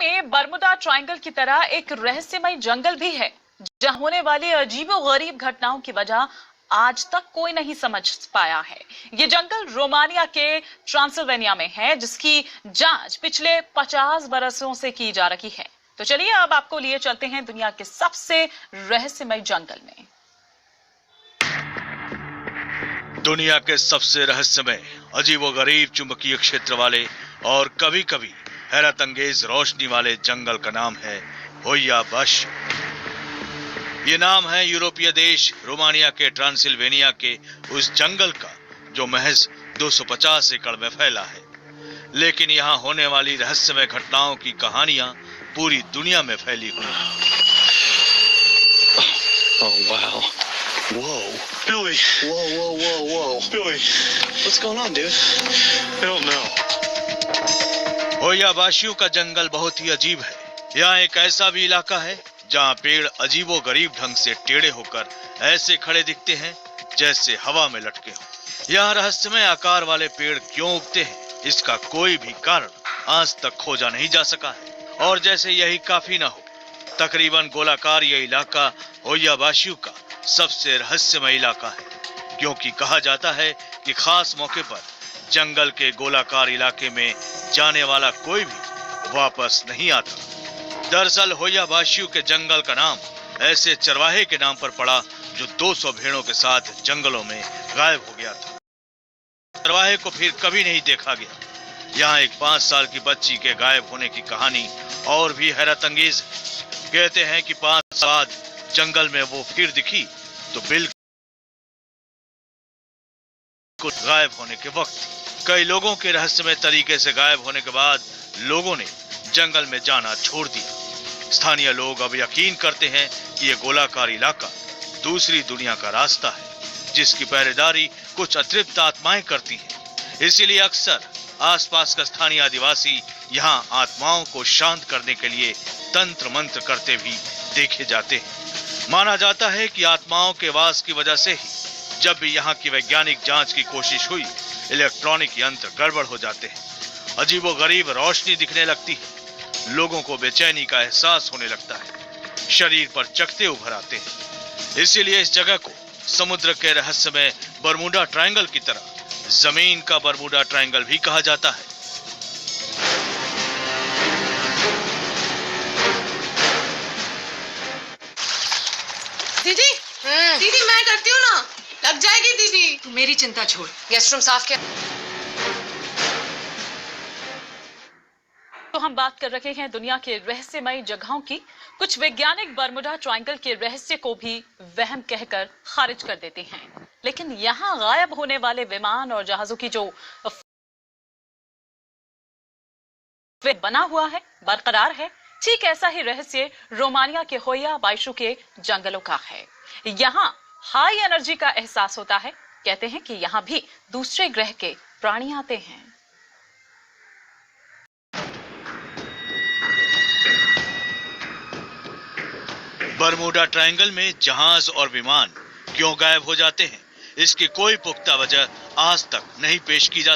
में Bermuda triangle की तरह एक रहस्यमय जंगल भी है, जहां होने वाली अजीबोगरीब घटनाओं की वजह आज तक कोई नहीं समझ पाया है। ये जंगल रोमानिया के ट्रांसिल्वेनिया में है, जिसकी जांच पिछले 50 बरसों से की जा रही है। तो चलिए अब आपको लिए चलते हैं दुनिया के सबसे रहस्यमय जंगल में। दुनिया के सबसे रहस्यमय, अजीबोगरीब चुंबकीय क्षेत्र वाले और कभी-कभी हैरत अंगेज रोशनी वाले जंगल का नाम है होया बाश्यू। ये नाम है यूरोपीय देश रोमानिया के ट्रांसिल्वेनिया के उस जंगल का जो महज 250 एकड़ में फैला है। लेकिन यहाँ होने वाली रहस्यमय घटनाओं की कहानियां पूरी दुनिया में फैली हुई हैं। Oh wow. Whoa. Billy. Whoa. Billy. What's going on, dude? I don't know. होया बाश्यू का जंगल बहुत ही अजीब है। यहाँ एक ऐसा भी इलाका है जहाँ पेड़ अजीबोगरीब ढंग से टेढ़े होकर ऐसे खड़े दिखते हैं जैसे हवा में लटके हों। यहाँ रहस्यमय आकार वाले पेड़ क्यों उगते हैं, इसका कोई भी कारण आज तक खोजा नहीं जा सका है। और जैसे यही काफी ना हो, तकरीबन गोलाकार यह इलाका होया बाश्यू का सबसे रहस्यमय इलाका है, क्योंकि कहा जाता है कि खास मौके पर जंगल के गोलाकार इलाके में जाने वाला कोई भी वापस नहीं आता। दरअसल होया बाश्यू के जंगल का नाम ऐसे चरवाहे के नाम पर पड़ा जो 200 भेड़ों के साथ जंगलों में गायब हो गया था। चरवाहे को फिर कभी नहीं देखा गया। यहाँ एक 5 साल की बच्ची के गायब होने की कहानी और भी हैरत अंगेज है। कहते हैं कि 5 साल बाद जंगल में वो फिर दिखी तो बिल्कुल गायब होने के वक्त। कई लोगों के रहस्यमय तरीके से गायब होने के बाद लोगों ने जंगल में जाना छोड़ दिया। स्थानीय लोग अब यकीन करते हैं कि यह गोलाकार इलाका दूसरी दुनिया का रास्ता है, जिसकी पहरेदारी कुछ अतृप्त आत्माएं करती हैं। इसीलिए अक्सर आसपास का स्थानीय आदिवासी यहाँ आत्माओं को शांत करने के लिए तंत्र मंत्र करते भी देखे जाते हैं। माना जाता है कि आत्माओं के वास की वजह से ही जब भी यहाँ की वैज्ञानिक जांच की कोशिश हुई, इलेक्ट्रॉनिक यंत्र गड़बड़ हो जाते हैं, अजीबोगरीब रोशनी दिखने लगती है, लोगों को बेचैनी का एहसास होने लगता है, शरीर पर चकत्ते उभर आते हैं। इसीलिए इस जगह को समुद्र के रहस्यमय बर्मुडा ट्रायंगल की तरह जमीन का बर्मुडा ट्रायंगल भी कहा जाता है। दीदी मैं करती हूँ ना, लग जाएगी दीदी। तू मेरी चिंता छोड़, गेस्ट रूम साफ कर। तो हम बात कर रहे हैं दुनिया के रहस्यमय जगहों की। कुछ वैज्ञानिक बर्मुडा ट्रायंगल के रहस्य को भी वहम कहकर खारिज कर देते हैं, लेकिन यहाँ गायब होने वाले विमान और जहाजों की जो बना हुआ है, बरकरार है, ठीक ऐसा ही रहस्य रोमानिया के होया बाश्यू के जंगलों का है। यहाँ हाई एनर्जी का एहसास होता है। कहते हैं कि यहाँ भी दूसरे ग्रह के प्राणी आते हैं। बर्मुडा ट्रायंगल में जहाज और विमान क्यों गायब हो जाते हैं, इसकी कोई पुख्ता वजह आज तक नहीं पेश की जा